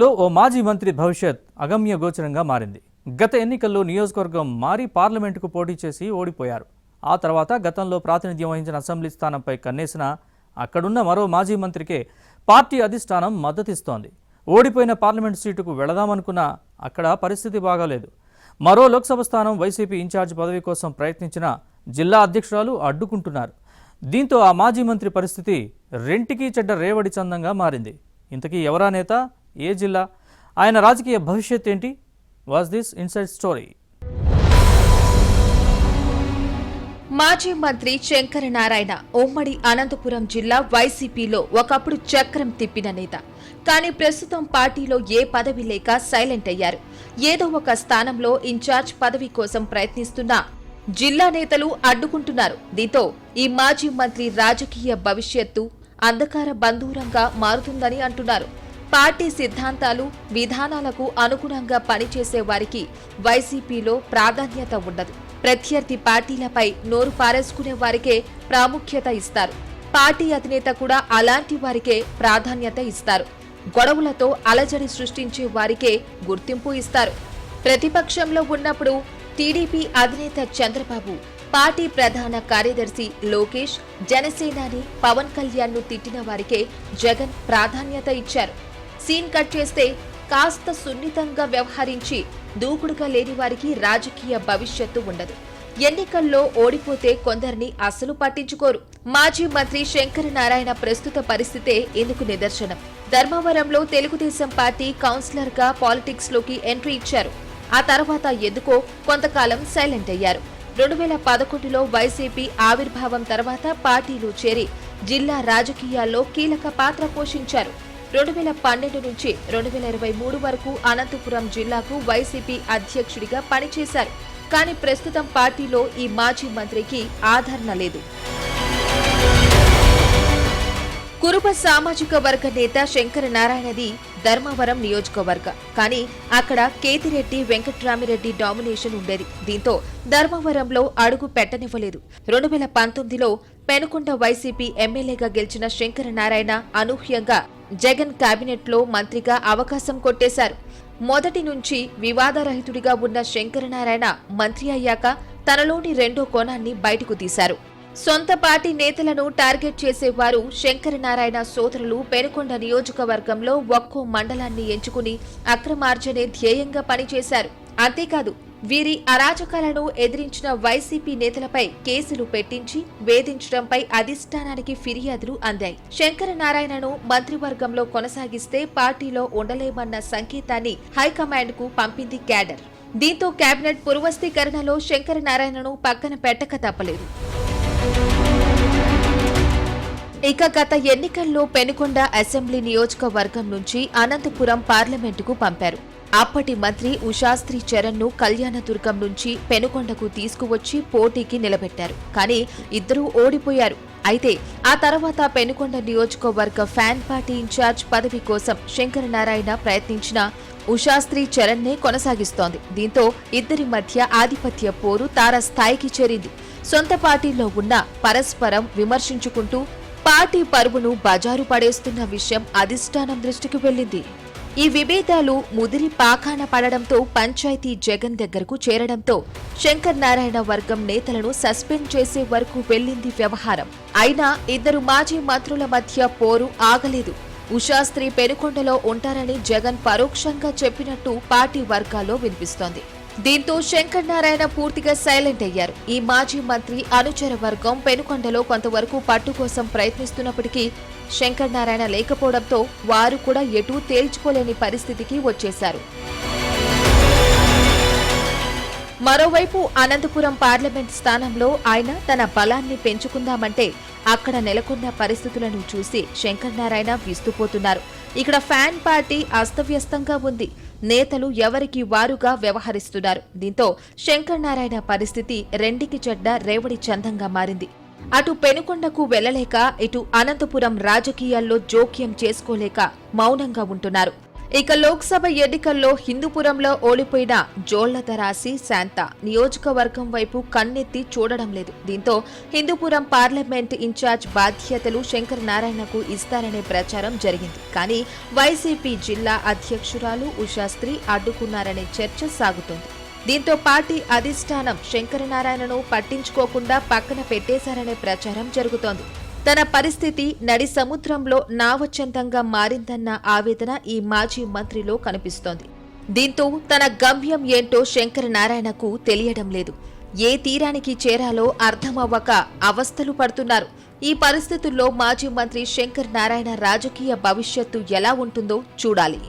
ఓ మాజీ మంత్రి భవిష్యత్ అగమ్య గోచరంగా మారింది. గత ఎన్నికల్లో నియోజకవర్గం మారి పార్లమెంటుకు పోటీ చేసి ఓడిపోయారు. ఆ తర్వాత గతంలో ప్రాతినిధ్యం వహించిన అసెంబ్లీ స్థానంపై కన్నేసిన అక్కడున్న మరో మాజీ మంత్రికే పార్టీ అధిష్టానం మద్దతిస్తోంది. ఓడిపోయిన పార్లమెంటు సీటుకు వెళదామనుకున్నా అక్కడ పరిస్థితి బాగాలేదు. మరో లోక్సభ స్థానం వైసీపీ ఇన్ఛార్జ్ పదవి కోసం ప్రయత్నించిన జిల్లా అధ్యక్షురాలు అడ్డుకుంటున్నారు. దీంతో ఆ మాజీ మంత్రి పరిస్థితి రెంటికి చెడ్డ రేవడి చందంగా మారింది. ఇంతకీ ఎవరా నేత, ఏ జిల్లా, ఆయన రాజకీయ భవిష్యత్ ఏంటి? Was this inside story. మాజీ మంత్రి శంకర నారాయణ ఉమ్మడి అనంతపురం జిల్లా వైసీపీలో ఒకప్పుడు చక్రం తిప్పిన నేత. కానీ ప్రస్తుతం పార్టీలో ఏ పదవి లేక సైలెంట్ అయ్యారు. ఏదో ఒక స్థానంలో ఇన్ఛార్జ్ పదవి కోసం ప్రయత్నిస్తున్నా జిల్లా నేతలు అడ్డుకుంటున్నారు. దీంతో ఈ మాజీ మంత్రి రాజకీయ భవిష్యత్తు అంధకార బంధూరంగా మారుతుందని అంటున్నారు. పార్టీ సిద్ధాంతాలు, విధానాలకు అనుగుణంగా పనిచేసే వారికి వైసీపీలో ప్రాధాన్యత ఉండదు. ప్రత్యర్థి పార్టీలపై నోరు పారేసుకునే వారికే ప్రాముఖ్యత ఇస్తారు. పార్టీ అధినేత కూడా అలాంటి వారికే ప్రాధాన్యత ఇస్తారు. గొడవలతో అలజడి సృష్టించే వారికే గుర్తింపు ఇస్తారు. ప్రతిపక్షంలో ఉన్నప్పుడు టీడీపీ అధినేత చంద్రబాబు, పార్టీ ప్రధాన కార్యదర్శి లోకేష్, జనసేనాని పవన్ కళ్యాణ్ ను తిట్టిన వారికే జగన్ ప్రాధాన్యత ఇచ్చారు. సీన్ కట్ చేస్తే కాస్త సున్నితంగా వ్యవహరించి దూకుడుగా లేని వారికి రాజకీయ భవిష్యత్తు ఉండదు. ఎన్నికల్లో ఓడిపోతే కొందరిని అస్సలు పట్టించుకోరు. మాజీ మంత్రి శంకర నారాయణ ప్రస్తుత పరిస్థితే ఇందుకు నిదర్శనం. ధర్మవరంలో తెలుగుదేశం పార్టీ కౌన్సిలర్ గా పాలిటిక్స్ లోకి ఎంట్రీ ఇచ్చారు. ఆ తర్వాత ఎందుకో కొంతకాలం సైలెంట్ అయ్యారు. 2011లో వైసీపీ ఆవిర్భావం తర్వాత పార్టీలో చేరి జిల్లా రాజకీయాల్లో కీలక పాత్ర పోషించారు. 2012 నుంచి 2023 వరకు అనంతపురం జిల్లాకు వైసీపీ అధ్యక్షుడిగా పనిచేశారు. కానీ ప్రస్తుతం పార్టీలో ఈ మాజీ మంత్రికి ఆదరణ లేదు. కురుబ సామాజిక వర్గ నేత శంకర నారాయణది ధర్మవరం నియోజకవర్గ. కానీ అక్కడ కేతిరెడ్డి వెంకట్రామిరెడ్డి డామినేషన్ ఉండేది. దీంతో ధర్మవరంలో అడుగు పెట్టనివ్వలేదు. 2019లో పెనుకొండ వైసీపీ ఎమ్మెల్యేగా గెలిచిన శంకర నారాయణ అనూహ్యంగా జగన్ కేబినెట్లో మంత్రిగా అవకాశం కొట్టేశారు. మొదటి నుంచి వివాదరహితుడిగా ఉన్న శంకర నారాయణ మంత్రి అయ్యాక తనలోని రెండో కోణాన్ని బయటకు తీశారు. సొంత పార్టీ నేతలను టార్గెట్ చేసేవారు శంకర నారాయణ సోదరులు పెనుకొండ నియోజకవర్గంలో ఒక్కో మండలాన్ని ఎంచుకుని అక్రమార్జనే ధ్యేయంగా పనిచేశారు. అంతేకాదు, వీరి అరాచకాలను ఎదిరించిన వైసీపీ నేతలపై కేసులు పెట్టించి వేధించడంపై అధిష్టానానికి ఫిర్యాదులు అందాయి. శంకర నారాయణను మంత్రివర్గంలో కొనసాగిస్తే పార్టీలో ఉండలేమన్న సంకేతాన్ని హైకమాండ్ కు పంపింది క్యాడర్. దీంతో కేబినెట్ పునర్వ్యవస్థీకరణలో శంకర నారాయణను పక్కన పెట్టక తప్పలేదు. ఇక గత ఎన్నికల్లో పెనుకొండ అసెంబ్లీ నియోజకవర్గం నుంచి అనంతపురం పార్లమెంటుకు పంపారు. అప్పటి మంత్రి ఉషాస్త్రీ చరణ్ ను కళ్యాణదుర్గం నుంచి పెనుకొండకు తీసుకువచ్చి పోటీకి నిలబెట్టారు. కానీ ఇద్దరూ ఓడిపోయారు. అయితే ఆ తర్వాత పెనుకొండ నియోజకవర్గ ఫ్యాన్ పార్టీ ఇన్ఛార్జ్ పదవి కోసం శంకర నారాయణ ప్రయత్నించిన ఉషాస్త్రీ చరణ్ నే కొనసాగిస్తోంది. దీంతో ఇద్దరి మధ్య ఆధిపత్య పోరు తారస్థాయికి చేరింది. సొంత పార్టీలో ఉన్న పరస్పరం విమర్శించుకుంటూ పార్టీ పరువును బజారు పడేస్తున్న విషయం అధిష్టానం దృష్టికి వెళ్లింది. ఈ విభేదాలు ముదిరి పాఖాన పడడంతో పంచాయతీ జగన్ దగ్గరకు చేరడంతో శంకర్ నారాయణ వర్గం నేతలను సస్పెండ్ చేసే వరకు వెళ్లింది వ్యవహారం. అయినా ఇద్దరు మాజీ మంత్రుల మధ్య పోరు ఆగలేదు. ఉషాస్త్రీ పెనుకొండలో ఉంటారని జగన్ పరోక్షంగా చెప్పినట్టు పార్టీ వర్గాల్లో వినిపిస్తోంది. దీంతో శంకర్ నారాయణ పూర్తిగా సైలెంట్ అయ్యారు. ఈ మాజీ మంత్రి అనుచర వర్గం పెనుకొండలో కొంతవరకు పట్టు కోసం ప్రయత్నిస్తున్నప్పటికీ శంకర్ నారాయణ లేకపోవడంతో వారు కూడా ఎటూ తేల్చుకోలేని పరిస్థితికి వచ్చేశారు. మరోవైపు అనంతపురం పార్లమెంట్ స్థానంలో ఆయన తన బలాన్ని పెంచుకుందామంటే అక్కడ నెలకొన్న పరిస్థితులను చూసి శంకర్ నారాయణ విస్తుపోతున్నారు. ఇక్కడ ఫ్యాన్ పార్టీ అస్తవ్యస్తంగా ఉంది. నేతలు ఎవరికి వారుగా వ్యవహరిస్తున్నారు. దీంతో శంకర్ నారాయణ పరిస్థితి రెండికి చెడ్డ రేవడి చందంగా మారింది. అటు పెనుకొండకు వెళ్లలేక, ఇటు అనంతపురం రాజకీయాల్లో జోక్యం చేసుకోలేక మౌనంగా ఉంటున్నారు. ఇక లోక్సభ ఎన్నికల్లో హిందూపురంలో ఓడిపోయిన జోళ్లతరాసి శాంత నియోజకవర్గం వైపు కన్నెత్తి చూడడం లేదు. దీంతో హిందూపురం పార్లమెంట్ ఇన్ఛార్జ్ బాధ్యతలు శంకర్ నారాయణకు ఇస్తారనే ప్రచారం జరిగింది. కానీ వైసీపీ జిల్లా అధ్యక్షురాలు ఉషాస్త్రి అడ్డుకున్నారనే చర్చ సాగుతోంది. దీంతో పార్టీ అధిష్టానం శంకరనారాయణను పట్టించుకోకుండా పక్కన పెట్టేశారనే ప్రచారం జరుగుతోంది. తన పరిస్థితి నడి సముద్రంలో నావచందంగా మారిందన్న ఆవేదన ఈ మాజీ మంత్రిలో కనిపిస్తోంది. దీంతో తన గమ్యం ఏంటో శంకరనారాయణకు తెలియడం లేదు. ఏ తీరానికి చేరాలో అర్థమవ్వక అవస్థలు పడుతున్నారు. ఈ పరిస్థితుల్లో మాజీ మంత్రి శంకర్ నారాయణ రాజకీయ భవిష్యత్తు ఎలా ఉంటుందో చూడాలి.